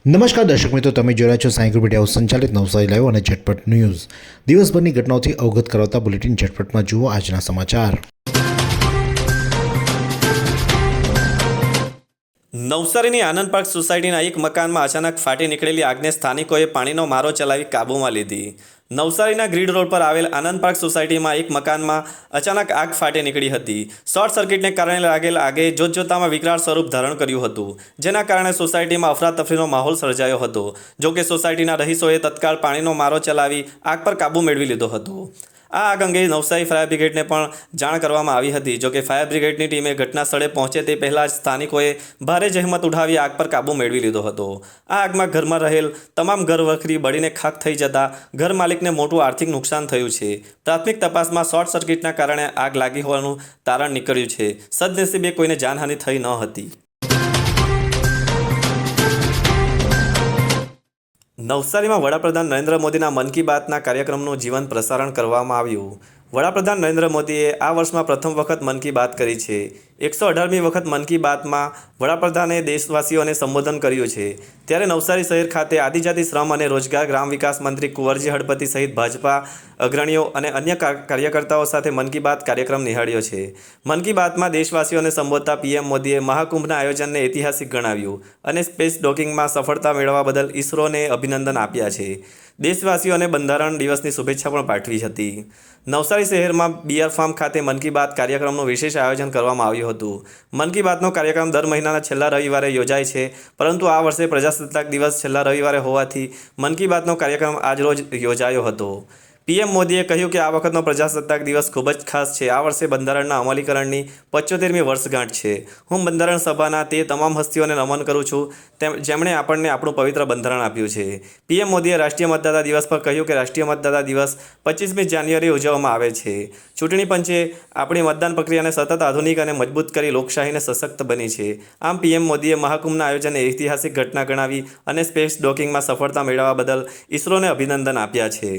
નમસ્કાર દર્શક મિત્રો, તમે જોઈ રહ્યા છો સાંઈ ગ્રુપ મીડિયા સંચાલિત નવસારી લાઈવ અને ઝટપટ ન્યૂઝ. દિવસભરની ઘટનાઓથી અવગત કરાવતા બુલેટિન ઝટપટમાં જુઓ આજના સમાચાર. નવસારીની આનંદ પાર્ક સોસાયટીના એક મકાનમાં અચાનક ફાટી નીકળેલી આગને સ્થાનિકોએ પાણીનો મારો ચલાવી કાબૂમાં લીધી. નવસારીના ગ્રીડ રોડ પર આવેલ આનંદ પાર્ક સોસાયટીમાં એક મકાનમાં અચાનક આગ ફાટી નીકળી હતી. શોર્ટ સર્કિટને કારણે લાગેલ આગે જોતજોતામાં વિકરાળ સ્વરૂપ ધારણ કર્યું હતું, જેના કારણે સોસાયટીમાં અફરાતફરીનો માહોલ સર્જાયો હતો. જોકે સોસાયટીના રહીશોએ તત્કાળ પાણીનો મારો ચલાવી આગ પર કાબૂ મેળવી લીધો હતો. આ આગ અંગે નવસારી ફાયર બ્રિગેડને પણ જાણ કરવામાં આવી હતી. જોકે ફાયર બ્રિગેડની ટીમે ઘટના સ્થળે પહોંચે તે પહેલાં જ સ્થાનિકોએ ભારે જહેમત ઉઠાવી આગ પર કાબૂ મેળવી લીધો હતો. આ આગમાં ઘરમાં રહેલ તમામ ઘરવખરી બળીને ખાખ થઈ જતા ઘર માલિકને મોટું આર્થિક નુકસાન થયું છે. પ્રાથમિક તપાસમાં શોર્ટ સર્કિટના કારણે આગ લાગી હોવાનું તારણ નીકળ્યું છે. સદનસીબે કોઈને જાનહાનિ થઈ ન હતી. નવસારીમાં વડાપ્રધાન નરેન્દ્ર મોદીના મન કી બાતના કાર્યક્રમનું જીવંત પ્રસારણ કરવામાં આવ્યું. વડાપ્રધાન નરેન્દ્ર મોદીએ આ વર્ષમાં પ્રથમ વખત મન કી બાત કરી છે. 118મી વખત મન કી બાતમાં વડાપ્રધાને દેશવાસીઓને સંબોધન કર્યું છે. ત્યારે નવસારી શહેર ખાતે આદિજાતિ શ્રમ અને રોજગાર ગ્રામ વિકાસ મંત્રી કુંવરજી હળપતિ સહિત ભાજપા અગ્રણીઓ અને અન્ય કાર્યકર્તાઓ સાથે મન કી બાત કાર્યક્રમ નિહાળ્યો છે. મન કી બાતમાં દેશવાસીઓને સંબોધતા પીએમ મોદીએ મહાકુંભના આયોજનને ઐતિહાસિક ગણાવ્યું અને સ્પેસ ડોકિંગમાં સફળતા મેળવવા બદલ ઇસરોને અભિનંદન આપ્યા છે. દેશવાસીઓને બંધારણ દિવસની શુભેચ્છા પણ પાઠવી હતી. નવસારી શહેરમાં બિયર ફાર્મ ખાતે મન કી બાત કાર્યક્રમનું વિશેષ આયોજન કરવામાં આવ્યું હતું. મન કી બાતનો કાર્યક્રમ દર મહિનાના છેલ્લા રવિવારે યોજાય છે, પરંતુ આ વર્ષે પ્રજાસત્તાક દિવસ છેલ્લા રવિવારે હોવાથી મન કી બાતનો કાર્યક્રમ આજરોજ યોજાયો હતો. પીએમ મોદીએ કહ્યું કે આ વખતનો પ્રજાસત્તાક દિવસ ખૂબ જ ખાસ છે. આ વર્ષે બંધારણના અમલીકરણની 75મી વર્ષગાંઠ છે. હું બંધારણ સભાના તે તમામ હસ્તીઓને નમન કરું છું જેમણે આપણને આપણું પવિત્ર બંધારણ આપ્યું છે. પીએમ મોદીએ રાષ્ટ્રીય મતદાતા દિવસ પર કહ્યું કે રાષ્ટ્રીય મતદાતા દિવસ 25મી જાન્યુઆરીએ ઉજવવામાં આવે છે. ચૂંટણી પંચે આપણી મતદાન પ્રક્રિયાને સતત આધુનિક અને મજબૂત કરી લોકશાહીને સશક્ત બની છે. આમ પીએમ મોદીએ મહાકુંભના આયોજનને ઐતિહાસિક ઘટના ગણાવી અને સ્પેસ ડોકિંગમાં સફળતા મેળવવા બદલ ઇસરોને અભિનંદન આપ્યા છે.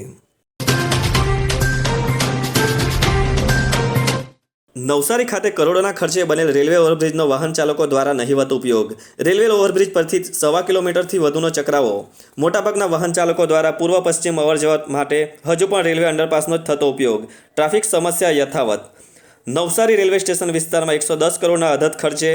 નવસારી ખાતે કરોડોના ખર્ચે બનેલ રેલવે ઓવરબ્રિજનો વાહન ચાલકો દ્વારા નહિવત ઉપયોગ. રેલવે ઓવરબ્રિજ પરથી 1.25 કિલોમીટરથી વધુનો ચક્રાવો. મોટાભાગના વાહન ચાલકો દ્વારા પૂર્વ પશ્ચિમ અવરજવર માટે હજુ પણ રેલવે અંડરપાસનો જ થતો ઉપયોગ. ટ્રાફિક સમસ્યા યથાવત. નવસારી રેલવે સ્ટેશન વિસ્તારમાં 110 કરોડના અધધ ખર્ચે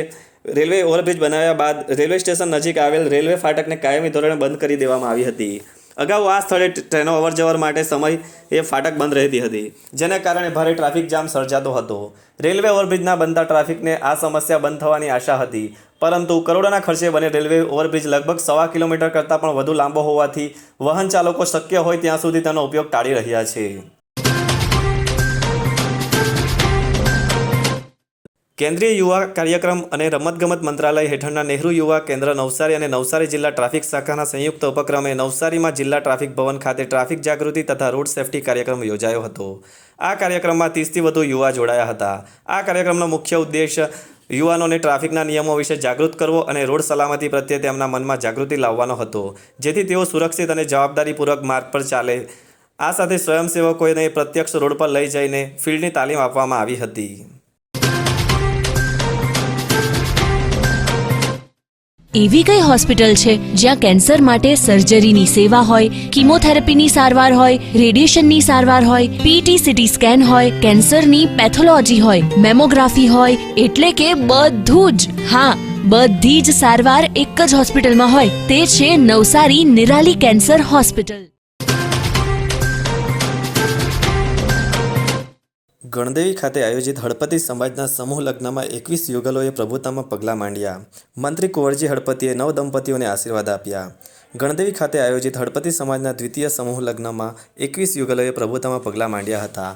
રેલવે ઓવરબ્રિજ બનાવ્યા બાદ રેલવે સ્ટેશન નજીક આવેલ રેલવે ફાટકને કાયમી ધોરણે બંધ કરી દેવામાં આવી હતી. અગાઉ આ સ્થળે ટ્રેનો અવરજવર માટે સમયે ફાટક બંધ રહેતી હતી, જેને કારણે ભારે ટ્રાફિક જામ સર્જાતો હતો. રેલવે ઓવરબ્રિજના બનતા ટ્રાફિકને આ સમસ્યા બંધ થવાની આશા હતી, પરંતુ કરોડોના ખર્ચે બને રેલવે ઓવરબ્રિજ લગભગ 1.25 કિલોમીટર કરતાં પણ વધુ લાંબો હોવાથી વાહન ચાલકો શક્ય હોય ત્યાં સુધી તેનો ઉપયોગ ટાળી રહ્યા છે. કેન્દ્રીય યુવા કાર્યક્રમ અને રમતગમત મંત્રાલય હેઠળના નહેરુ યુવા કેન્દ્ર નવસારી અને નવસારી જિલ્લા ટ્રાફિક શાખાના સંયુક્ત ઉપક્રમે નવસારીમાં જિલ્લા ટ્રાફિક ભવન ખાતે ટ્રાફિક જાગૃતિ તથા રોડ સેફટી કાર્યક્રમ યોજાયો હતો. આ કાર્યક્રમમાં 30થી વધુ યુવા જોડાયા હતા. આ કાર્યક્રમનો મુખ્ય ઉદ્દેશ યુવાનોને ટ્રાફિકના નિયમો વિશે જાગૃત કરવો અને રોડ સલામતી પ્રત્યે તેમના મનમાં જાગૃતિ લાવવાનો હતો, જેથી તેઓ સુરક્ષિત અને જવાબદારીપૂર્વક માર્ગ પર ચાલે. આ સાથે સ્વયંસેવકોને પ્રત્યક્ષ રોડ પર લઈ જઈને ફિલ્ડની તાલીમ આપવામાં આવી હતી. એવી કઈ હોસ્પિટલ છે જ્યાં કેન્સર માટે સર્જરીની સેવા હોય, કીમોથેરાપીની સારવાર હોય, રેડિયેશનની સારવાર હોય, પીટી સીટી સ્કેન હોય, કેન્સરની પેથોલોજી હોય, મેમોગ્રાફી હોય, એટલે કે બધું જ. હા, બધી જ સારવાર એક જ હોસ્પિટલમાં હોય. તે છે નવસારી નિરાલી કેન્સર હોસ્પિટલ. ગણદેવી ખાતે આયોજિત હળપતિ સમાજના સમૂહ લગ્નમાં 21 યુગલોએ પ્રભુતામાં પગલાં માંડ્યા. મંત્રી કુંવરજી હળપતિએ નવ દંપતીઓને આશીર્વાદ આપ્યા. ગણદેવી ખાતે આયોજિત હળપતિ સમાજના દ્વિતીય સમૂહ લગ્નમાં 21 યુગલોએ પ્રભુતામાં પગલાં માંડ્યા હતા.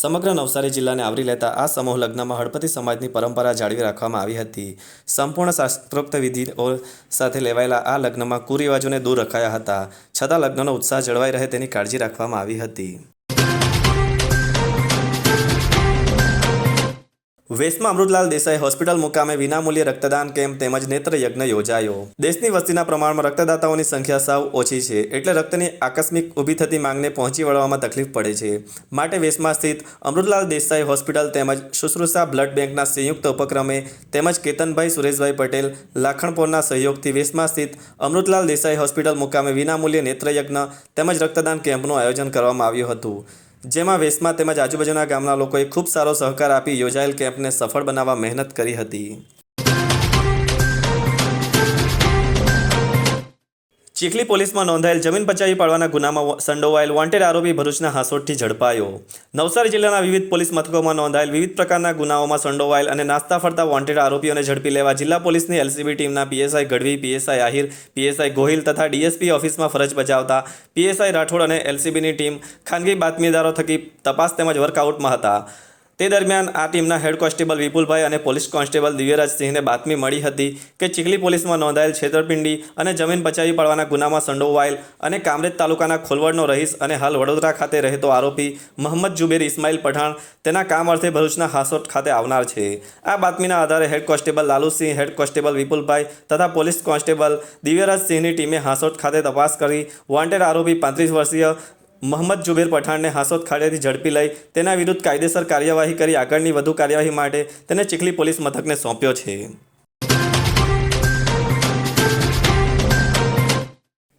સમગ્ર નવસારી જિલ્લાને આવરી લેતા આ સમૂહ લગ્નમાં હળપતિ સમાજની પરંપરા જાળવી રાખવામાં આવી હતી. સંપૂર્ણ શાસ્ત્રોક્ત વિધિઓ સાથે લેવાયેલા આ લગ્નમાં કુરિવાજોને દૂર રખાયા હતા, છતાં લગ્નનો ઉત્સાહ જળવાઈ રહે તેની કાળજી રાખવામાં આવી હતી. વેસ્ટમાં અમૃતલાલ દેસાઈ હોસ્પિટલ મુકામે વિનામૂલ્યે રક્તદાન કેમ્પ તેમજ નેત્ર યજ્ઞ યોજાયો. દેશની વસ્તીના પ્રમાણમાં રક્તદાતાઓની સંખ્યા સાવ ઓછી છે, એટલે રક્તની આકસ્મિક ઊભી થતી માંગને પહોંચી વળવામાં તકલીફ પડે છે. માટે વેસ્ટમાં સ્થિત અમૃતલાલ દેસાઈ હોસ્પિટલ તેમજ શુશ્રુષા બ્લડ બેંકના સંયુક્ત ઉપક્રમે તેમજ કેતનભાઈ સુરેશભાઈ પટેલ લાખણપોરના સહયોગથી વેસ્ટમાં સ્થિત અમૃતલાલ દેસાઈ હોસ્પિટલ મુકામે વિનામૂલ્યે નેત્રયજ્ઞ તેમજ રક્તદાન કેમ્પનું આયોજન કરવામાં આવ્યું હતું. જેમાં વેસ્ટમાં તેમજ આજુબાજુના ગામના લોકોએ ખૂબ સારો સહકાર આપી યોજાયેલ કેમ્પને સફળ બનાવવા મહેનત કરી હતી. ચીખલી પોલીસમાં નોંધાયેલ જમીન પચાવી પાડવાના ગુનામાં સંડોવાયેલ વોન્ટેડ આરોપી ભરૂચના હાસોટથી ઝડપાયો. નવસારી જિલ્લાના વિવિધ પોલીસ મથકોમાં નોંધાયેલ વિવિધ પ્રકારના ગુનાઓમાં સંડોવાયેલ અને નાસ્તા ફરતા વોન્ટેડ આરોપીઓને ઝડપી લેવા જિલ્લા પોલીસની એલસીબી ટીમના PSI Gadhvi, PSI Ahir, PSI Gohil તથા ડીએસપી ઓફિસમાં ફરજ બજાવતા પીએસઆઈ રાઠોડ અને એલસીબીની ટીમ ખાનગી બાતમીદારો થકી તપાસ તેમજ વર્કઆઉટમાં હતા. તે દરમિયાન આ ટીમના હેડ કોન્સ્ટેબલ વિપુલભાઈ અને પોલીસ કોન્સ્ટેબલ દિવ્યરાજસિંહને બાતમી મળી હતી કે ચીખલી પોલીસમાં નોંધાયેલ છેતરપિંડી અને જમીન પચાવી પાડવાના ગુનામાં સંડોવાયેલ અને કામરેજ તાલુકાના ખોલવડનો રહીશ અને હાલ વડોદરા ખાતે રહેતો આરોપી મોહમ્મદ જુબેર ઇસ્માઇલ પઠાણ તેના કામ અર્થે ભરૂચના હાસોટ ખાતે આવનાર છે. આ બાતમીના આધારે હેડ કોન્સ્ટેબલ લાલુસિંહ, હેડ કોન્સ્ટેબલ વિપુલભાઈ તથા પોલીસ કોન્સ્ટેબલ દિવ્યરાજસિંહની ટીમે હાસોટ ખાતે તપાસ કરી વોન્ટેડ આરોપી 35 વર્ષીય મોહમ્મદ જુબેર પઠાણને હાસોટ ખાતેથી ઝડપી લઈ તેના વિરુદ્ધ કાયદેસર કાર્યવાહી કરી આગળની વધુ કાર્યવાહી માટે તેને ચીખલી પોલીસ મથકને સોંપ્યો છે.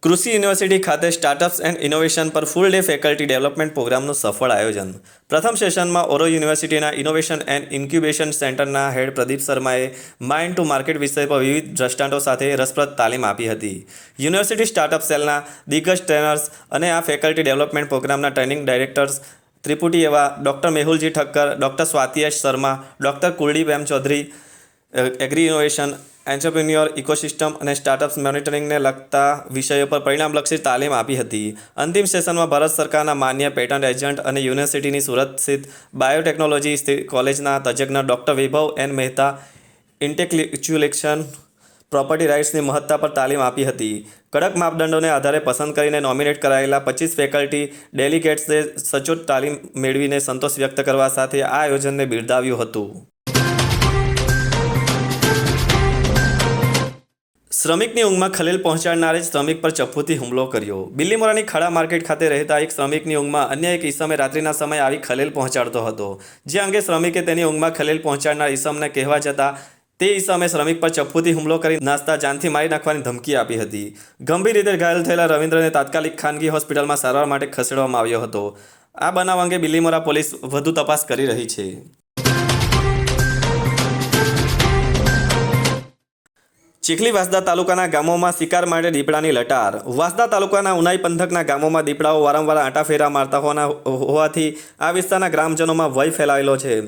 કૃષિ યુનિવર્સિટી ખાતે સ્ટાર્ટઅપ્સ એન્ડ ઇનોવેશન પર ફૂલ ડે ફેકલ્ટી ડેવલપમેન્ટ પ્રોગ્રામનું સફળ આયોજન. પ્રથમ સેશનમાં ઓરો યુનિવર્સિટીના ઇનોવેશન એન્ડ ઇન્ક્યુબેશન સેન્ટરના હેડ પ્રદીપ શર્માએ માઇન્ડ ટુ માર્કેટ વિષય પર વિવિધ દ્રષ્ટાંતો સાથે રસપ્રદ તાલીમ આપી હતી. યુનિવર્સિટી સ્ટાર્ટઅપ સેલના દિગ્ગજ ટ્રેનર્સ અને આ ફેકલ્ટી ડેવલપમેન્ટ પ્રોગ્રામના ટ્રેનિંગ ડાયરેક્ટર્સ ત્રિપુટી એવા doctor Mehulji Thakkar, doctor Swati H Sharma, doctor Kuldeep M Chaudhari, agri innovation, entrepreneur ecosystem અને સ્ટાર્ટઅપ્સ મોનિટરિંગને લગતા વિષયો પર પરિણામલક્ષી તાલીમ આપી હતી. અંતિમ સેશનમાં ભારત સરકારના માન્ય પેટન્ટ એજન્ટ અને યુનિવર્સિટીની સુરત સ્થિત બાયોટેકનોલોજી કોલેજના તજજ્ઞ ડૉક્ટર વૈભવ એન મહેતા ઇન્ટેલેક્ચ્યુઅલ પ્રોપર્ટી રાઇટ્સની મહત્તા પર તાલીમ આપી હતી. કડક માપદંડોને આધારે પસંદ કરીને નોમિનેટ કરાયેલા 25 ફેકલ્ટી ડેલિગેટ્સે સચોટ તાલીમ મેળવીને સંતોષ વ્યક્ત કરવા સાથે આ આયોજનને બિરદાવ્યું હતું. શ્રમિકની ઊંઘમાં ખલેલ પહોંચાડનારે જ શ્રમિક પર ચપ્પુથી હુમલો કર્યો. બિલ્લીમોરાની ખાડા માર્કેટ ખાતે રહેતા એક શ્રમિકની ઊંઘમાં અન્ય એક ઈસમે રાત્રિના સમયે આવી ખલેલ પહોંચાડતો હતો. જે અંગે શ્રમિકે તેની ઊંઘમાં ખલેલ પહોંચાડનાર ઈસમને કહેવા જતાં તે ઈસમે શ્રમિક પર ચપ્પુથી હુમલો કરી નાસ્તા જાનથી મારી નાખવાની ધમકી આપી હતી. ગંભીર રીતે ઘાયલ થયેલા રવિન્દ્રને તાત્કાલિક ખાનગી હોસ્પિટલમાં સારવાર માટે ખસેડવામાં આવ્યો હતો. આ બનાવ અંગે બિલ્લીમોરા પોલીસ વધુ તપાસ કરી રહી છે. ચીખલી વાંસદા તાલુકાના ગામોમાં શિકાર માટે દીપડાની લટાર. વાંસદા તાલુકાના ઉનાઈ પંથકના ગામોમાં દીપડાઓ વારંવાર આંટાફેરા મારતા હોવાથી આ વિસ્તારના ગ્રામજનોમાં ભય ફેલાયેલો છે.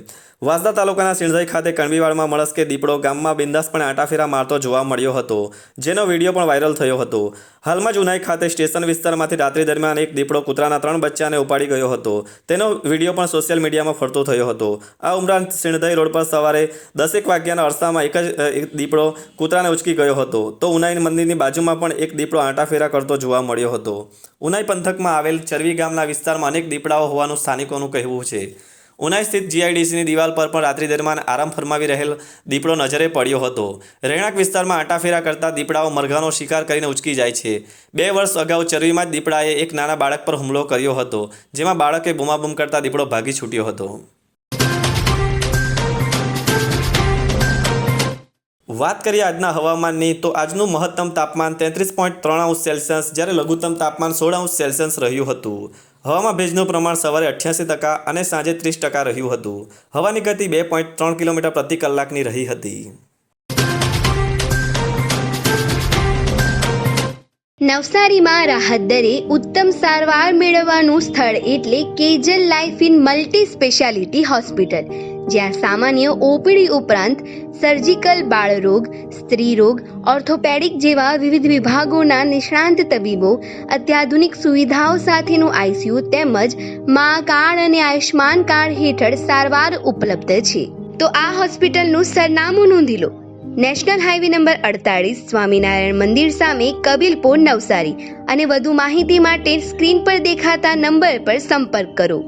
વાંસદા તાલુકાના સિણધઈ ખાતે કણબીવાડમાં મળસ્કે દીપડો ગામમાં બિંદાસપણે આંટાફેરા મારતો જોવા મળ્યો હતો, જેનો વિડીયો પણ વાયરલ થયો હતો. હાલમાં જ ઉનાઈ ખાતે સ્ટેશન વિસ્તારમાંથી રાત્રિ દરમિયાન એક દીપડો કૂતરાના 3 બચ્ચાને ઉપાડી ગયો હતો. તેનો વિડીયો પણ સોશિયલ મીડિયામાં ફરતો થયો હતો. આ ઉપરાંત સિણધઈ રોડ પર સવારે 10 વાગ્યાના અરસામાં એક દીપડો કૂતરાને ઉચકી ગયો હતો. તો ઉનાઈ મંદિરની બાજુમાં પણ એક દીપડો આંટાફેરા કરતો જોવા મળ્યો હતો. ઉનાઈ પંથકમાં આવેલ ચરવી ગામના વિસ્તારમાં અનેક દીપડાઓ હોવાનું સ્થાનિકોનું કહેવું છે. ઉનાઈ સ્થિત જીઆઈડીસીની દિવાલ પર પણ રાત્રિ દરમિયાન આરામ ફરમાવી રહેલ દીપડો નજરે પડ્યો હતો. રહેણાંક વિસ્તારમાં આંટાફેરા કરતા દીપડાઓ મરઘાનો શિકાર કરીને ઉચકી જાય છે. 2 વર્ષ અગાઉ ચરવીમાં જ દીપડાએ એક નાના બાળક પર હુમલો કર્યો હતો, જેમાં બાળકે બૂમાબૂમ કરતા દીપડો ભાગી છૂટ્યો હતો. વાત કરીએ આજના હવામાનની તો આજનું મહત્તમ તાપમાન 33.3 સેલ્સિયસ જ્યારે લઘુત્તમ તાપમાન 16 સેલ્સિયસ રહ્યું હતું. હવામાં ભેજનું પ્રમાણ સવારે 88% અને સાંજે 30% રહ્યું હતું. હવાની ગતિ 2.3 કિલોમીટર પ્રતિ કલાકની રહી હતી. નવસારીમાં રાહત દરે ઉત્તમ સારવાર મેળવવાનું સ્થળ એટલે Kejal lifeline multi speciality hospital, જ્યાં સામાન્ય ઓપીડી ઉપરાંત સર્જિકલ, બાળરોગ, સ્ત્રીરોગ, ઓર્થોપેડિક જેવા વિવિધ વિભાગોના નિષ્ણાંત તબીબો, અત્યાધુનિક સુવિધાઓ સાથેનું આઈસીયુ તેમજ મા કાર્ડ અને આયુષ્માન કાર્ડ હેઠળ સારવાર ઉપલબ્ધ છે. તો આ હોસ્પિટલનું સરનામું નોંધી લો. નેશનલ હાઈવે નંબર 48, સ્વામિનારાયણ મંદિર સામે, કબીલપુર, નવસારી. અને વધુ માહિતી માટે સ્ક્રીન પર દેખાતા નંબર પર સંપર્ક કરો.